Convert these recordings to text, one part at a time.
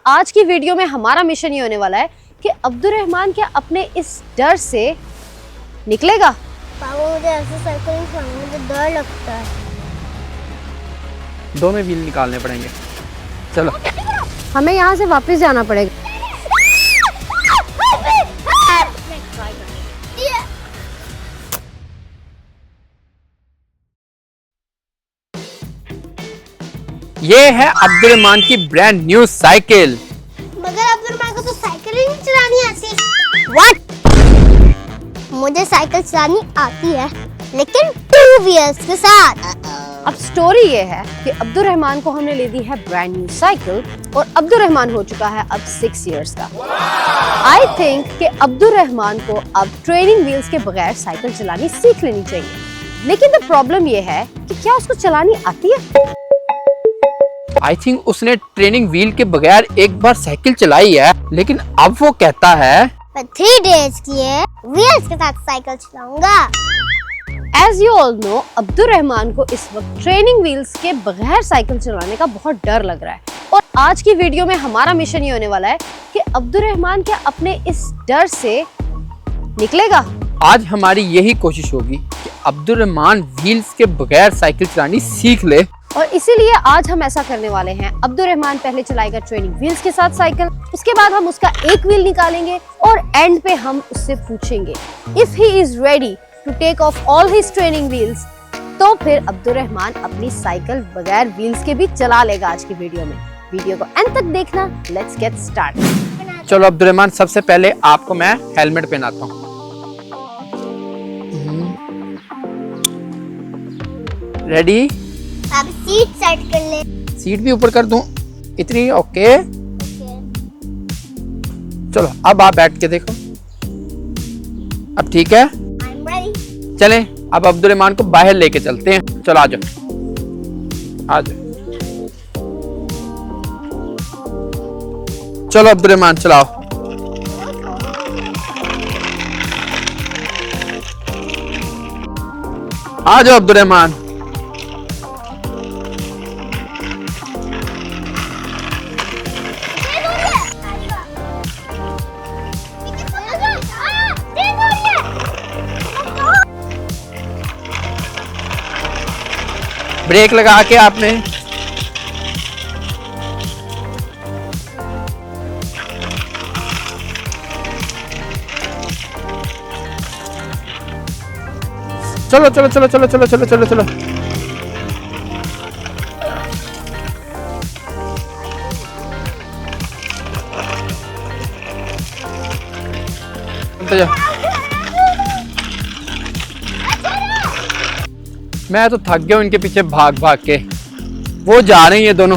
आज की वीडियो में हमारा मिशन ये होने वाला है कि अब्दुर्रहमान क्या अपने इस डर से निकलेगा। पापा मुझे ऐसे साइकिलिंग चलाने में डर लगता है। दोनों व्हील निकालने पड़ेंगे। चलो हमें यहाँ से वापस जाना पड़ेगा। ये है अब्दुर्रहमान की ब्रांड न्यू साइकिल। मगर अब्दुर्रहमान को तो साइकिल ही नहीं चलानी आती। मुझे साइकिल चलानी आती है, लेकिन 2 व्हील्स के साथ। अब स्टोरी ये है कि अब्दुर्रहमान को हमने ले दी है ब्रांड न्यू साइकिल और अब्दुर्रहमान हो चुका है अब 6 इयर्स का। आई थिंक कि अब्दुर्रहमान को अब ट्रेनिंग व्हील्स के बगैर साइकिल चलानी सीख लेनी चाहिए। लेकिन द प्रॉब्लम ये है कि क्या उसको चलानी आती है। आई थिंक उसने ट्रेनिंग व्हील के बगैर एक बार साइकिल चलाई है, लेकिन अब वो कहता है मैं 3 डेज की है व्हील्स के साथ साइकिल चलाऊंगा। As you all know, Abdurrahman को इस वक्त ट्रेनिंग व्हील्स के बगैर साइकिल चलाने का बहुत डर लग रहा है और आज की वीडियो में हमारा मिशन ये होने वाला है कि अब्दुर्रहमान क्या अपने इस डर से निकलेगा। आज हमारी यही कोशिश होगी कि अब्दुर्रहमान व्हील्स के बगैर साइकिल चलानी सीख ले। और इसीलिए आज हम ऐसा करने वाले हैं। अब्दुर्रहमान पहले चलाएगा ट्रेनिंग व्हील्स के साथ साइकिल, उसके बाद हम उसका एक व्हील निकालेंगे और एंड पे हम उससे पूछेंगे if he is ready to take off all his training wheels, तो फिर अब्दुर्रहमान अपनी साइकिल बगैर व्हील्स के भी चला लेगा। आज की वीडियो में वीडियो को एंड तक देखना। Let's get start. चलो अब्दुर्रहमान, सबसे पहले आपको मैं हेलमेट पहनाता हूँ। रेडी? अब सीट सेट कर ले। सीट भी ऊपर कर दूं इतनी? ओके चलो अब आप बैठ के देखो। अब ठीक है? I'm ready. चलें अब अब्दुर्रहमान को बाहर लेके चलते हैं। चलो आ जाओ आ जाओ। चलो अब्दुर्रहमान चलाओ। आ जाओ अब्दुर्रहमान। ब्रेक लगा के आपने चलो चलो चलो चलो चलो चलो चलो चलो। मैं तो थक गया हूं इनके पीछे भाग भाग के। वो जा रही हैं दोनों।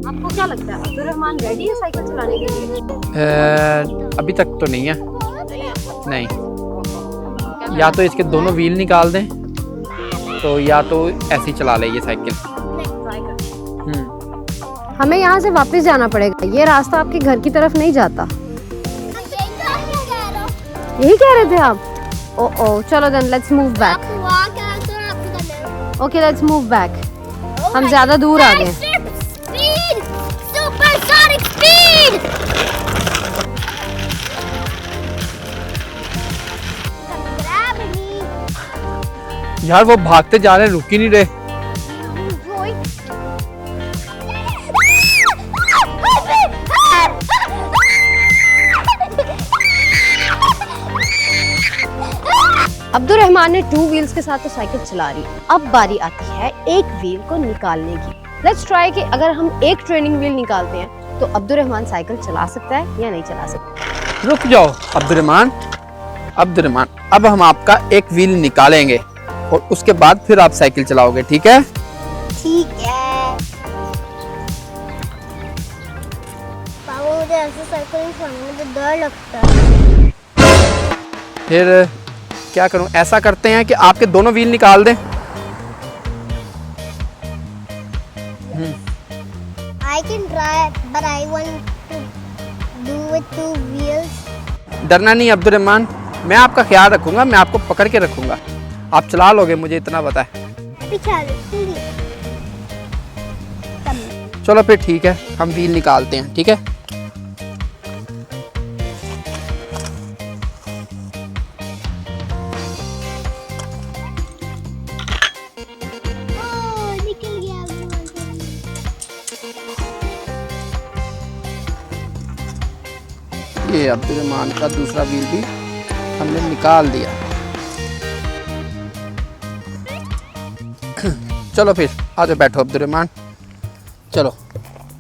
आपको क्या लगता है अब्दुर्रहमान रेडी है साइकिल चलाने के लिए? अभी तक तो नहीं है। नहीं, या तो इसके दोनों व्हील निकाल दें तो या तो ऐसे ही चला ले ये साइकिल। हमें यहाँ से वापस जाना पड़ेगा। ये रास्ता आपके घर की तरफ नहीं जाता। यही कह रहे थे आप? ओ चलो then let's move back. Okay let's move back. हम ज्यादा दूर आ गए। यार वो भागते जा रहे हैं, रुक ही नहीं रहे। अब्दुर्रहमान ने 2 व्हील्स के साथ तो साइकिल चला रही। अब बारी आती है एक व्हील को निकालने की। लेट्स ट्राई कि अगर हम एक ट्रेनिंग व्हील निकालते हैं तो अब्दुर्रहमान साइकिल चला सकता है या नहीं चला सकता। रुक जाओ अब्दुर्रहमान। अब्दुर्रहमान, अब हम आपका एक व्हील निकालेंगे और उसके बाद फिर आप साइकिल चलाओगे, ठीक है? ठीक है। पापा मुझे ऐसे साइकिलिंग चलाने में डर लगता है। फिर क्या करूं? ऐसा करते हैं कि आपके दोनों व्हील निकाल दें। I can try, but I want to do with 2 wheels. डरना नहीं अब्दुर्रहमान, मैं आपका ख्याल रखूंगा, मैं आपको पकड़ के रखूंगा। आप चला लोगे, मुझे इतना पता है। पीछे आ जाओ। चलो फिर ठीक है, हम व्हील निकालते हैं, ठीक है। निकल गया। ये अब्दुर्रहमान का दूसरा व्हील भी हमने निकाल दिया। चलो फिर आ जाओ, बैठो अब्दुर्रहमान। चलो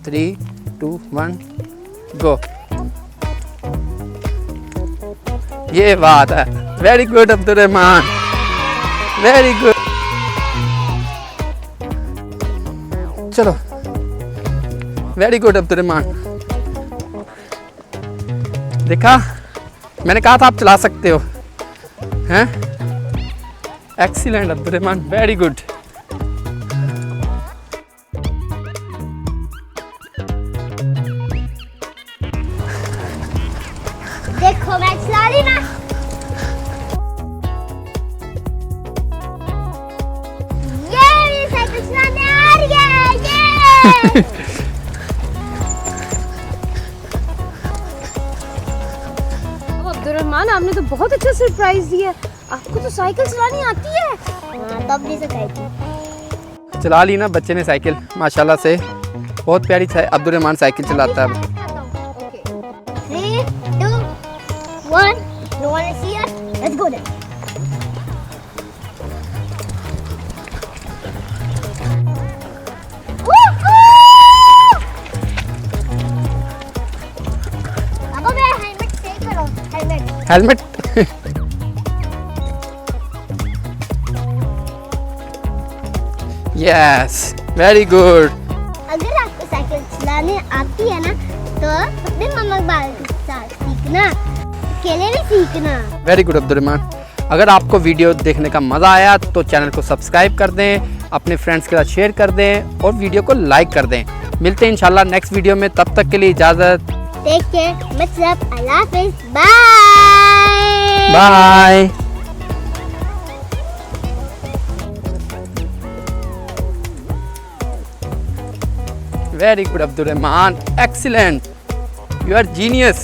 3, 2, 1 गो। ये बात है, very good Abdurrahman, very good. चलो वेरी गुड अब्दुर्रहमान। देखा, मैंने कहा था आप चला सकते हो, हैं? Excellent Abdurrahman, very good. देखो मैं चला रही ना। ये मेरी साइकिल चलाने आ रही है, ये। अब्दुर्रहमान, आपने तो बहुत अच्छा सरप्राइज दिया। आपको तो साइकिल चलानी आती है। हाँ, तब नहीं सिखाई थी। चला ली ना बच्चे ने साइकिल, माशाल्लाह से बहुत प्यारी अब्दुर्रहमान साइकिल चलाता है। 3, 2, 1 No one is here. Let's go then. अब मैं हेलमेट सही करो, हेलमेट। Yes, very good. अगर आपको साइकिल चलाने आती है ना, तो अपने मम्मा के साथ सीखना, अकेले भी सीखना। Very good Abdurrahman. अगर आपको वीडियो देखने का मज़ा आया तो चैनल को सब्सक्राइब कर दें, अपने फ्रेंड्स के साथ शेयर कर दें और वीडियो को लाइक कर दें। मिलते हैं इंशाल्लाह नेक्स्ट वीडियो में, तब तक के लिए इजाज़त। टेक केयर, मतलब अल्लाह हाफिज़, bye bye. Very good Abdurrahman, excellent, you are genius.